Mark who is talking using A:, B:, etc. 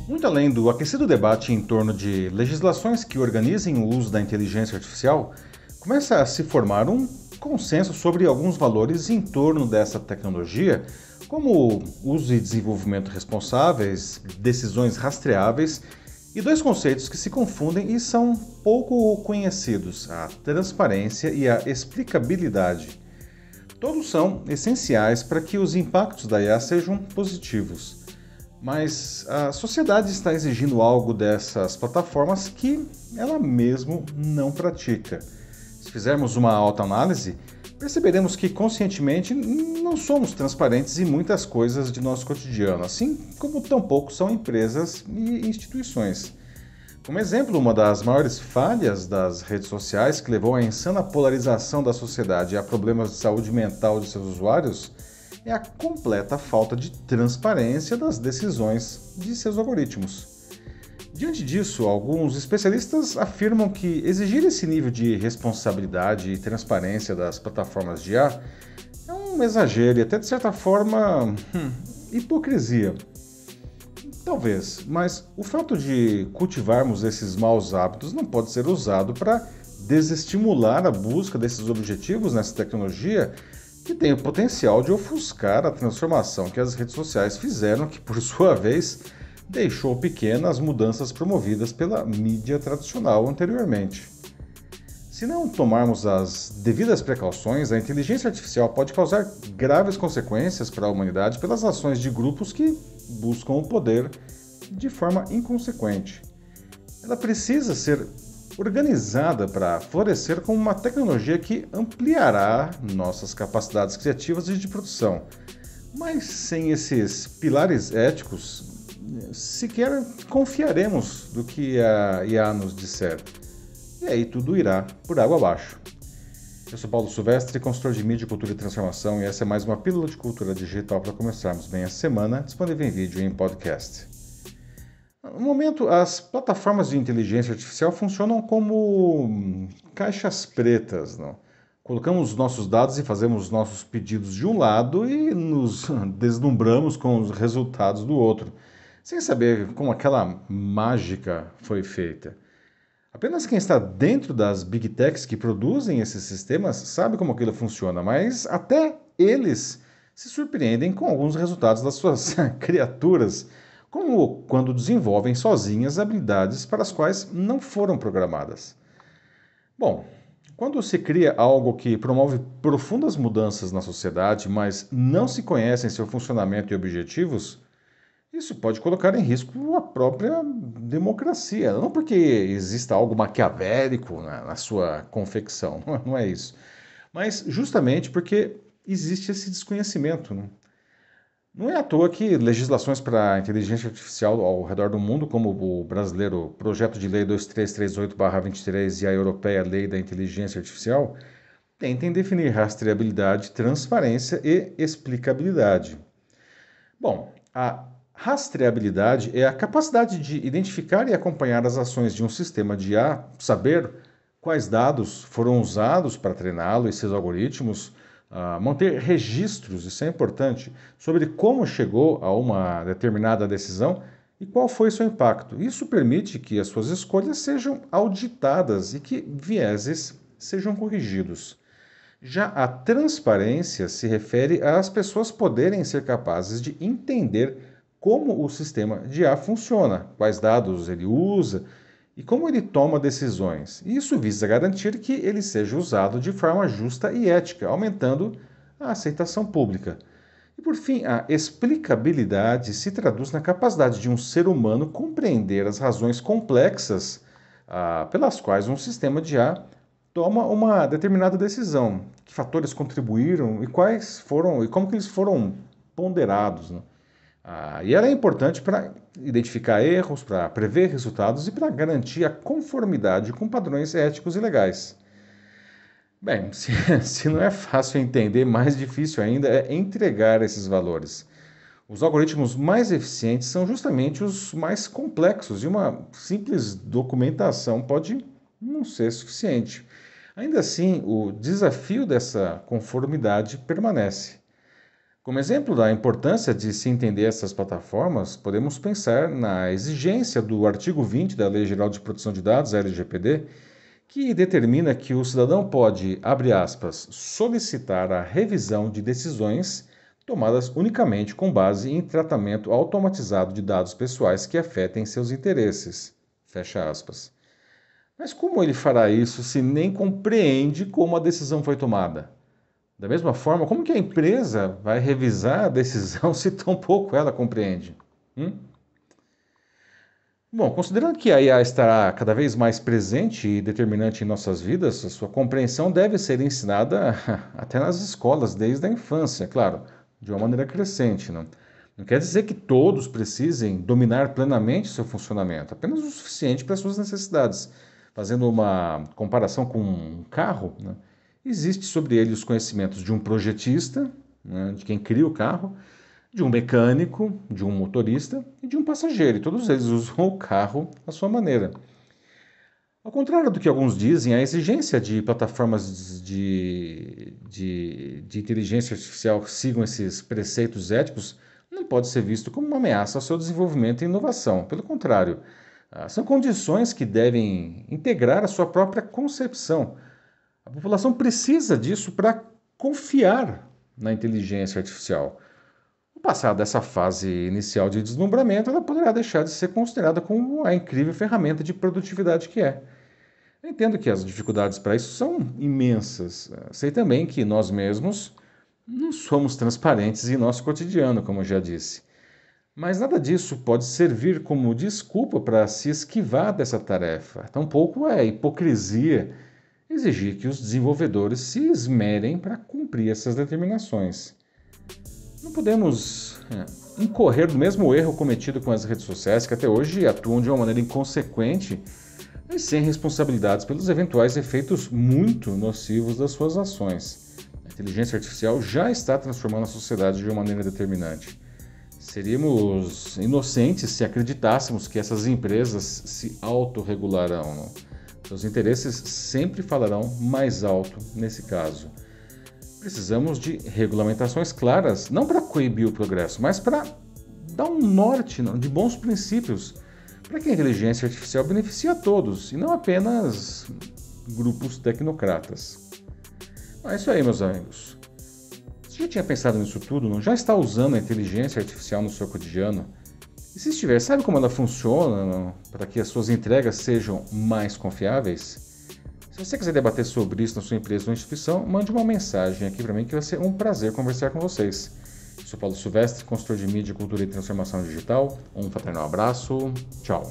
A: Muito além do aquecido debate em torno de legislações que organizem o uso da inteligência artificial, começa a se formar um consenso sobre alguns valores em torno dessa tecnologia, como uso e desenvolvimento responsáveis, decisões rastreáveis e dois conceitos que se confundem e são pouco conhecidos: a transparência e a explicabilidade. Todos são essenciais para que os impactos da IA sejam positivos. Mas a sociedade está exigindo algo dessas plataformas que ela mesmo não pratica. Se fizermos uma autoanálise, perceberemos que conscientemente não somos transparentes em muitas coisas de nosso cotidiano, assim como tampouco são empresas e instituições. Como exemplo, uma das maiores falhas das redes sociais que levou à insana polarização da sociedade e a problemas de saúde mental de seus usuários é a completa falta de transparência das decisões de seus algoritmos. Diante disso, alguns especialistas afirmam que exigir esse nível de responsabilidade e transparência das plataformas de IA é um exagero e até de certa forma, hipocrisia. Talvez, mas o fato de cultivarmos esses maus hábitos não pode ser usado para desestimular a busca desses objetivos nessa tecnologia que tem o potencial de ofuscar a transformação que as redes sociais fizeram, que por sua vez deixou pequenas mudanças promovidas pela mídia tradicional anteriormente. Se não tomarmos as devidas precauções, a inteligência artificial pode causar graves consequências para a humanidade pelas ações de grupos que buscam o poder de forma inconsequente. Ela precisa ser organizada para florescer como uma tecnologia que ampliará nossas capacidades criativas e de produção. Mas sem esses pilares éticos, sequer confiaremos do que a IA nos disser. E aí tudo irá por água abaixo. Eu sou Paulo Silvestre, consultor de mídia, cultura e transformação, e essa é mais uma pílula de cultura digital para começarmos bem a semana, disponível em vídeo e em podcast. No momento, as plataformas de inteligência artificial funcionam como caixas pretas, não? Colocamos os nossos dados e fazemos os nossos pedidos de um lado e nos deslumbramos com os resultados do outro, sem saber como aquela mágica foi feita. Apenas quem está dentro das big techs que produzem esses sistemas sabe como aquilo funciona, mas até eles se surpreendem com alguns resultados das suas criaturas, como quando desenvolvem sozinhas habilidades para as quais não foram programadas. Bom, quando se cria algo que promove profundas mudanças na sociedade, mas não se conhecem seu funcionamento e objetivos, isso pode colocar em risco a própria democracia. Não porque exista algo maquiavélico na sua confecção, não é isso. Mas justamente porque existe esse desconhecimento. Não é à toa que legislações para a inteligência artificial ao redor do mundo, como o brasileiro Projeto de Lei 2338/23 e a europeia Lei da Inteligência Artificial, tentem definir rastreabilidade, transparência e explicabilidade. Bom, a rastreabilidade é a capacidade de identificar e acompanhar as ações de um sistema de IA, saber quais dados foram usados para treiná-lo e seus algoritmos, manter registros, isso é importante, sobre como chegou a uma determinada decisão e qual foi seu impacto. Isso permite que as suas escolhas sejam auditadas e que vieses sejam corrigidos. Já a transparência se refere às pessoas poderem ser capazes de entender como o sistema de IA funciona, quais dados ele usa e como ele toma decisões. Isso visa garantir que ele seja usado de forma justa e ética, aumentando a aceitação pública. E por fim, a explicabilidade se traduz na capacidade de um ser humano compreender as razões complexas pelas quais um sistema de IA toma uma determinada decisão, que fatores contribuíram e quais foram e como que eles foram ponderados, né? E ela é importante para identificar erros, para prever resultados e para garantir a conformidade com padrões éticos e legais. Bem, se não é fácil entender, mais difícil ainda é entregar esses valores. Os algoritmos mais eficientes são justamente os mais complexos e uma simples documentação pode não ser suficiente. Ainda assim, o desafio dessa conformidade permanece. Como exemplo da importância de se entender essas plataformas, podemos pensar na exigência do artigo 20 da Lei Geral de Proteção de Dados, a LGPD, que determina que o cidadão pode, abre aspas, solicitar a revisão de decisões tomadas unicamente com base em tratamento automatizado de dados pessoais que afetem seus interesses, fecha aspas. Mas como ele fará isso se nem compreende como a decisão foi tomada? Da mesma forma, como que a empresa vai revisar a decisão se tampouco ela compreende? Hum? Bom, considerando que a IA estará cada vez mais presente e determinante em nossas vidas, a sua compreensão deve ser ensinada até nas escolas, desde a infância, claro, de uma maneira crescente. Não quer dizer que todos precisem dominar plenamente seu funcionamento, apenas o suficiente para suas necessidades. Fazendo uma comparação com um carro, né? Existe sobre ele os conhecimentos de um projetista, né, de quem cria o carro, de um mecânico, de um motorista e de um passageiro, e todos eles usam o carro à sua maneira. Ao contrário do que alguns dizem, a exigência de plataformas de inteligência artificial que sigam esses preceitos éticos não pode ser visto como uma ameaça ao seu desenvolvimento e inovação. Pelo contrário, são condições que devem integrar a sua própria concepção. A população precisa disso para confiar na inteligência artificial. Passada essa fase inicial de deslumbramento, ela poderá deixar de ser considerada como a incrível ferramenta de produtividade que é. Eu entendo que as dificuldades para isso são imensas. Sei também que nós mesmos não somos transparentes em nosso cotidiano, como eu já disse. Mas nada disso pode servir como desculpa para se esquivar dessa tarefa. Tampouco é hipocrisia exigir que os desenvolvedores se esmerem para cumprir essas determinações. Não podemos incorrer do mesmo erro cometido com as redes sociais, que até hoje atuam de uma maneira inconsequente e sem responsabilidades pelos eventuais efeitos muito nocivos das suas ações. A inteligência artificial já está transformando a sociedade de uma maneira determinante. Seríamos inocentes se acreditássemos que essas empresas se autorregularão. Não? Seus interesses sempre falarão mais alto nesse caso. Precisamos de regulamentações claras, não para coibir o progresso, mas para dar um norte de bons princípios, para que a inteligência artificial beneficie a todos, e não apenas grupos tecnocratas. É isso aí, meus amigos. Você já tinha pensado nisso tudo? Não? Já está usando a inteligência artificial no seu cotidiano? E se estiver, sabe como ela funciona, não? Para que as suas entregas sejam mais confiáveis? Se você quiser debater sobre isso na sua empresa ou instituição, mande uma mensagem aqui para mim que vai ser um prazer conversar com vocês. Eu sou Paulo Silvestre, consultor de mídia, cultura e transformação digital. Um fraternal abraço. Tchau.